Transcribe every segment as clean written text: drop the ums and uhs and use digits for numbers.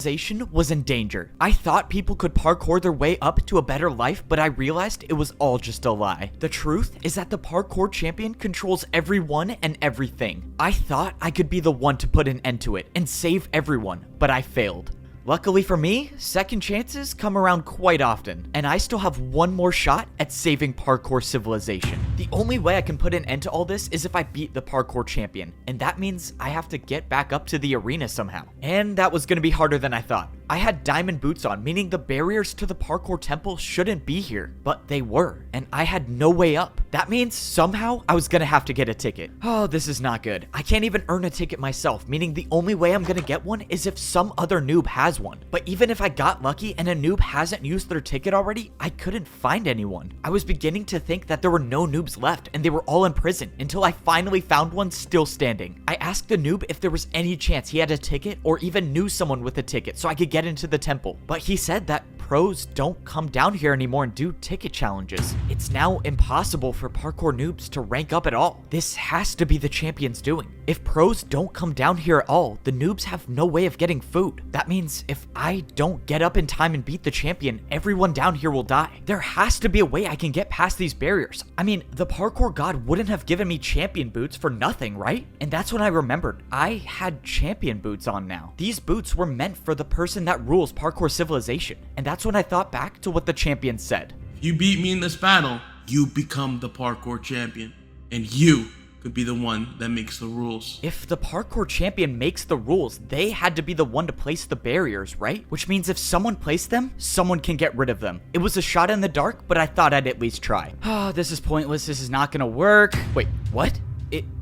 Civilization was in danger. I thought people could parkour their way up to a better life, but I realized it was all just a lie. The truth is that the parkour champion controls everyone and everything. I thought I could be the one to put an end to it and save everyone, but I failed. Luckily for me, second chances come around quite often, and I still have one more shot at saving parkour civilization. The only way I can put an end to all this is if I beat the parkour champion, and that means I have to get back up to the arena somehow. And that was gonna be harder than I thought. I had diamond boots on, meaning the barriers to the parkour temple shouldn't be here, but they were, and I had no way up. That means somehow I was gonna have to get a ticket. Oh, this is not good. I can't even earn a ticket myself, meaning the only way I'm gonna get one is if some other noob has one. But even if I got lucky and a noob hasn't used their ticket already, I couldn't find anyone. I was beginning to think that there were no noobs left and they were all in prison until I finally found one still standing. I asked the noob if there was any chance he had a ticket or even knew someone with a ticket so I could get into the temple, but he said that pros don't come down here anymore and do ticket challenges. It's now impossible for parkour noobs to rank up at all. This has to be the champion's doing. If pros don't come down here at all, the noobs have no way of getting food. That means if I don't get up in time and beat the champion, everyone down here will die. There has to be a way I can get past these barriers. I mean, the parkour god wouldn't have given me champion boots for nothing, right? And that's when I remembered I had champion boots on now. These boots were meant for the person that rules parkour civilization, and that's when I thought back to what the champion said. If you beat me in this battle, you become the parkour champion, and you could be the one that makes the rules. If the parkour champion makes the rules, they had to be the one to place the barriers, right? Which means if someone placed them, someone can get rid of them. It was a shot in the dark, but I thought I'd at least try. Oh, this is pointless. This is not gonna work. Wait, what?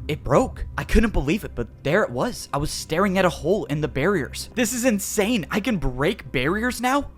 It broke. I couldn't believe it, but there it was. I was staring at a hole in the barriers. This is insane. I can break barriers now?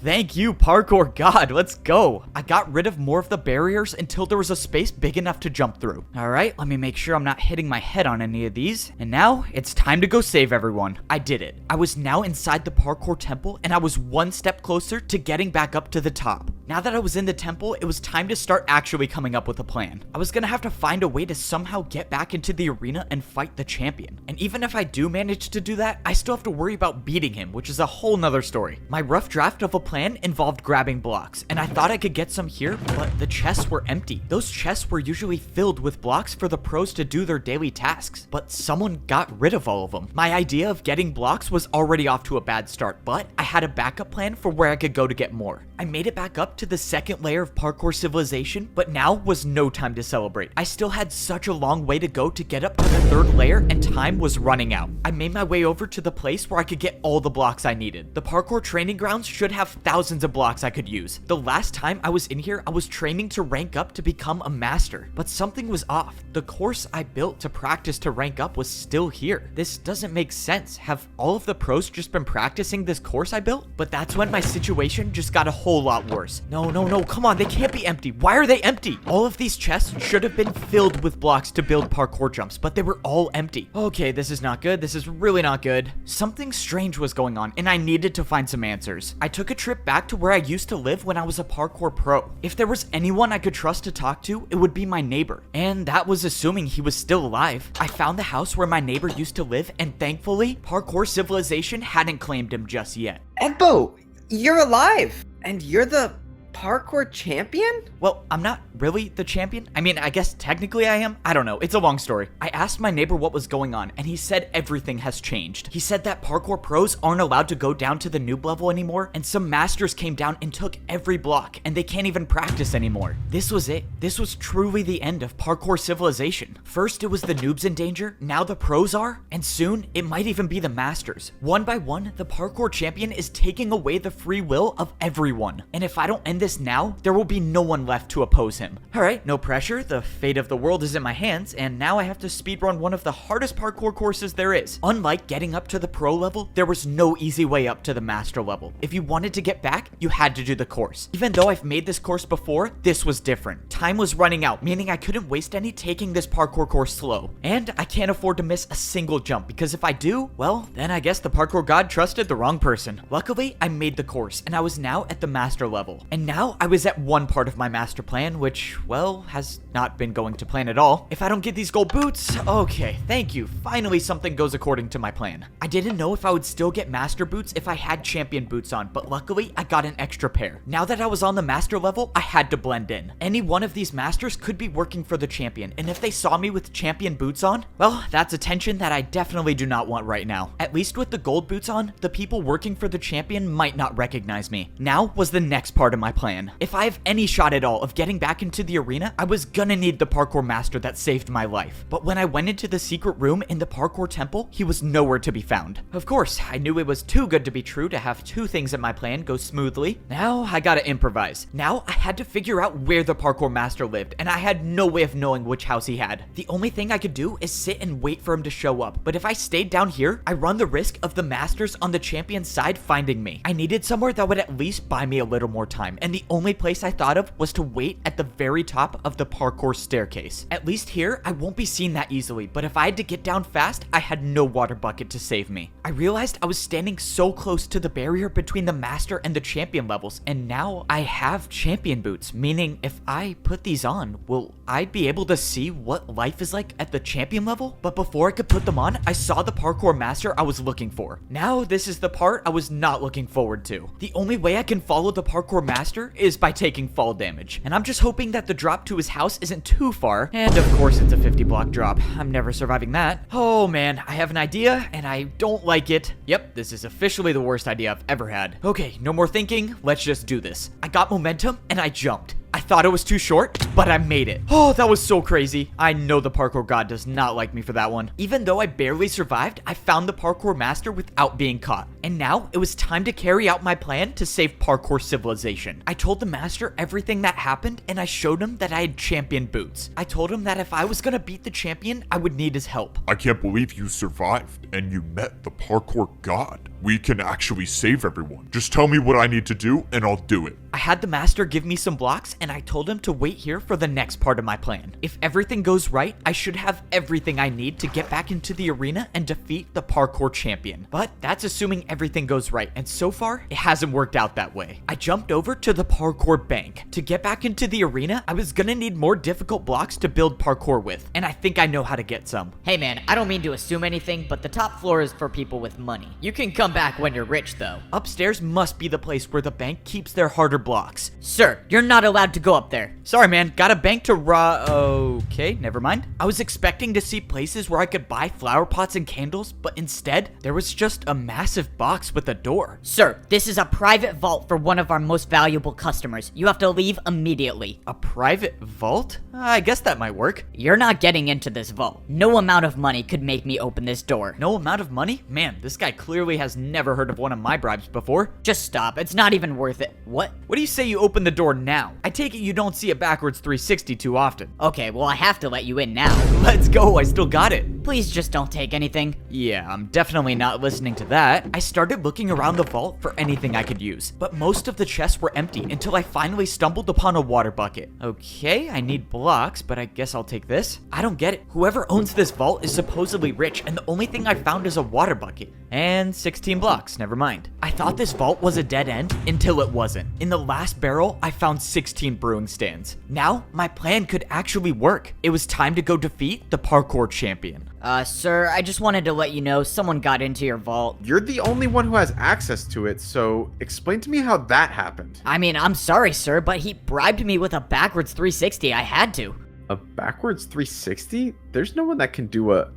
Thank you, parkour god. Let's go. I got rid of more of the barriers until there was a space big enough to jump through. All right, let me make sure I'm not hitting my head on any of these. And now it's time to go save everyone. I did it. I was now inside the parkour temple, and I was one step closer to getting back up to the top. Now that I was in the temple, it was time to start actually coming up with a plan. I was gonna have to find a way to somehow get back into the arena and fight the champion. And even if I do manage to do that, I still have to worry about beating him, which is a whole nother story. My rough draft of a plan involved grabbing blocks, and I thought I could get some here, but the chests were empty. Those chests were usually filled with blocks for the pros to do their daily tasks, but someone got rid of all of them. My idea of getting blocks was already off to a bad start, but I had a backup plan for where I could go to get more. I made it back up to the second layer of parkour civilization, but now was no time to celebrate. I still had such a long way to go to get up to the third layer, and time was running out. I made my way over to the place where I could get all the blocks I needed. The parkour training grounds should have thousands of blocks I could use. The last time I was in here, I was training to rank up to become a master, but something was off. The course I built to practice to rank up was still here. This doesn't make sense. Have all of the pros just been practicing this course I built? But that's when my situation just got a whole lot worse. No, come on, they can't be empty. Why are they empty? All of these chests should have been filled with blocks to build parkour jumps, but they were all empty. Okay, this is not good. This is really not good. Something strange was going on, and I needed to find some answers. I took a trip back to where I used to live when I was a parkour pro. If there was anyone I could trust to talk to, it would be my neighbor, and that was assuming he was still alive. I found the house where my neighbor used to live, and thankfully, parkour civilization hadn't claimed him just yet. Evbo, you're alive, and you're the parkour champion? Well, I'm not really the champion. I mean, I guess technically I am. I don't know. It's a long story. I asked my neighbor what was going on, and he said everything has changed. He said that parkour pros aren't allowed to go down to the noob level anymore, and some masters came down and took every block, and they can't even practice anymore. This was it. This was truly the end of parkour civilization. First, it was the noobs in danger. Now the pros are, and soon it might even be the masters. One by one, the parkour champion is taking away the free will of everyone. And if I don't end this now, there will be no one left to oppose him. Alright, no pressure. The fate of the world is in my hands, and now I have to speedrun one of the hardest parkour courses there is. Unlike getting up to the pro level, there was no easy way up to the master level. If you wanted to get back, you had to do the course. Even though I've made this course before, this was different. Time was running out, meaning I couldn't waste any taking this parkour course slow. And I can't afford to miss a single jump, because if I do, well, then I guess the parkour god trusted the wrong person. Luckily, I made the course, and I was now at the master level. And now I was at one part of my master plan, which, well, has not been going to plan at all. If I don't get these gold boots, okay, thank you. Finally, something goes according to my plan. I didn't know if I would still get master boots if I had champion boots on, but luckily I got an extra pair. Now that I was on the master level, I had to blend in. Any one of these masters could be working for the champion, and if they saw me with champion boots on, well, that's attention that I definitely do not want right now. At least with the gold boots on, the people working for the champion might not recognize me. Now was the next part of my plan. If I have any shot at all of getting back into the arena, I was gonna need the parkour master that saved my life. But when I went into the secret room in the parkour temple, he was nowhere to be found. Of course, I knew it was too good to be true to have two things in my plan go smoothly. Now I gotta improvise. Now I had to figure out where the parkour master lived, and I had no way of knowing which house he had. The only thing I could do is sit and wait for him to show up, but if I stayed down here, I run the risk of the masters on the champion's side finding me. I needed somewhere that would at least buy me a little more time, and the only place I thought of was to wait at the very top of the parkour staircase. At least here, I won't be seen that easily, but if I had to get down fast, I had no water bucket to save me. I realized I was standing so close to the barrier between the master and the champion levels, and now I have champion boots, meaning if I put these on, will I be able to see what life is like at the champion level? But before I could put them on, I saw the parkour master I was looking for. Now this is the part I was not looking forward to. The only way I can follow the parkour master is by taking fall damage, and I'm just hoping that the drop to his house isn't too far, and of course it's a 50 block drop. I'm never surviving that. Oh man, I have an idea, and I don't like it. Yep, this is officially the worst idea I've ever had. Okay, no more thinking, let's just do this. I got momentum, and I jumped. I thought it was too short, but I made it. Oh, that was so crazy. I know the parkour god does not like me for that one. Even though I barely survived, I found the parkour master without being caught. And now it was time to carry out my plan to save parkour civilization. I told the master everything that happened, and I showed him that I had champion boots. I told him that if I was gonna beat the champion, I would need his help. I can't believe you survived and you met the parkour god. We can actually save everyone. Just tell me what I need to do and I'll do it. I had the master give me some blocks, and I told him to wait here for the next part of my plan. If everything goes right, I should have everything I need to get back into the arena and defeat the parkour champion. But that's assuming everything goes right, and so far, it hasn't worked out that way. I jumped over to the parkour bank. To get back into the arena, I was gonna need more difficult blocks to build parkour with, and I think I know how to get some. Hey man, I don't mean to assume anything, but the top floor is for people with money. You can come back when you're rich though. Upstairs must be the place where the bank keeps their harder blocks. Sir, you're not allowed to go up there. Sorry man, got a bank to okay, never mind. I was expecting to see places where I could buy flower pots and candles, but instead, there was just a massive box with a door. Sir, this is a private vault for one of our most valuable customers. You have to leave immediately. A private vault? I guess that might work. You're not getting into this vault. No amount of money could make me open this door. No amount of money? Man, this guy clearly has never heard of one of my bribes before. Just stop. It's not even worth it. What? What do you say you open the door now? I take it you don't see a backwards 360 too often. Okay, well I have to let you in now. Let's go, I still got it. Please just don't take anything. Yeah, I'm definitely not listening to that. I started looking around the vault for anything I could use, but most of the chests were empty until I finally stumbled upon a water bucket. Okay, I need blocks, but I guess I'll take this. I don't get it. Whoever owns this vault is supposedly rich, and the only thing I found is a water bucket. And 16 blocks, never mind. I thought this vault was a dead end until it wasn't. In the last barrel, I found 16 brewing stands. Now, my plan could actually work. It was time to go defeat the parkour champion. Sir, I just wanted to let you know someone got into your vault. You're the only one who has access to it, so explain to me how that happened. I mean, I'm sorry, sir, but he bribed me with a backwards 360. I had to. A backwards 360? There's no one that can do a...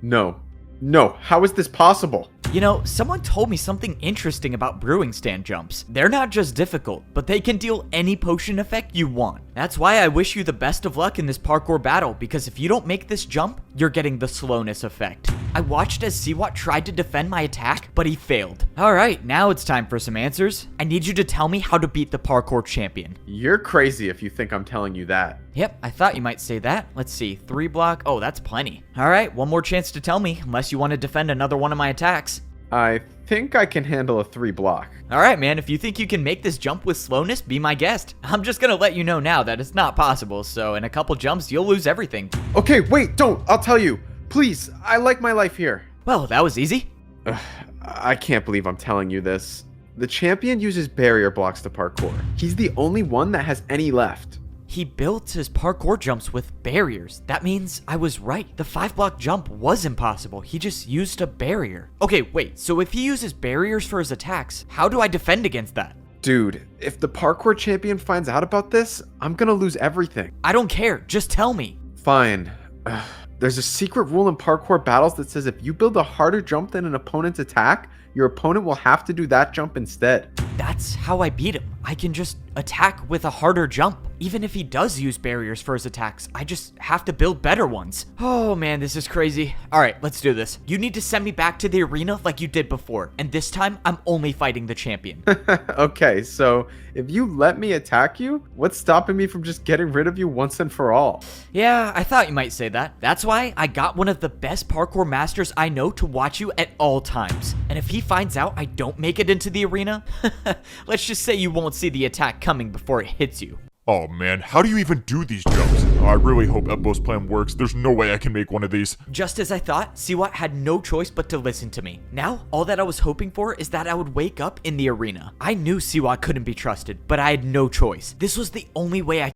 No, how is this possible? You know, someone told me something interesting about brewing stand jumps. They're not just difficult, but they can deal any potion effect you want. That's why I wish you the best of luck in this parkour battle, because if you don't make this jump, you're getting the slowness effect. I watched as Siwat tried to defend my attack, but he failed. Alright, now it's time for some answers. I need you to tell me how to beat the parkour champion. You're crazy if you think I'm telling you that. Yep, I thought you might say that. Let's see, 3 block. Oh, that's plenty. Alright, one more chance to tell me, unless you want to defend another one of my attacks. I think I can handle a 3 block. Alright man, if you think you can make this jump with slowness, be my guest. I'm just gonna let you know now that it's not possible, so in a couple jumps, you'll lose everything. Okay, wait, don't. I'll tell you. Please, I like my life here. Well, that was easy. I can't believe I'm telling you this. The champion uses barrier blocks to parkour. He's the only one that has any left. He built his parkour jumps with barriers. That means I was right. The 5-block jump was impossible. He just used a barrier. Okay, wait, so if he uses barriers for his attacks, how do I defend against that? Dude, if the parkour champion finds out about this, I'm gonna lose everything. I don't care, just tell me. Fine. There's a secret rule in parkour battles that says if you build a harder jump than an opponent's attack, your opponent will have to do that jump instead. That's how I beat him. I can just attack with a harder jump. Even if he does use barriers for his attacks, I just have to build better ones. Oh man, this is crazy. Alright, let's do this. You need to send me back to the arena like you did before, and this time I'm only fighting the champion. Okay, so if you let me attack you, what's stopping me from just getting rid of you once and for all? Yeah, I thought you might say that. That's why I got one of the best parkour masters I know to watch you at all times. And if he finds out I don't make it into the arena, let's just say you won't see the attack coming before it hits you. Oh man, how do you even do these jumps? I really hope Evbo's plan works. There's no way I can make one of these. Just as I thought, Siwa had no choice but to listen to me. Now, all that I was hoping for is that I would wake up in the arena. I knew Siwa couldn't be trusted, but I had no choice. This was the only way I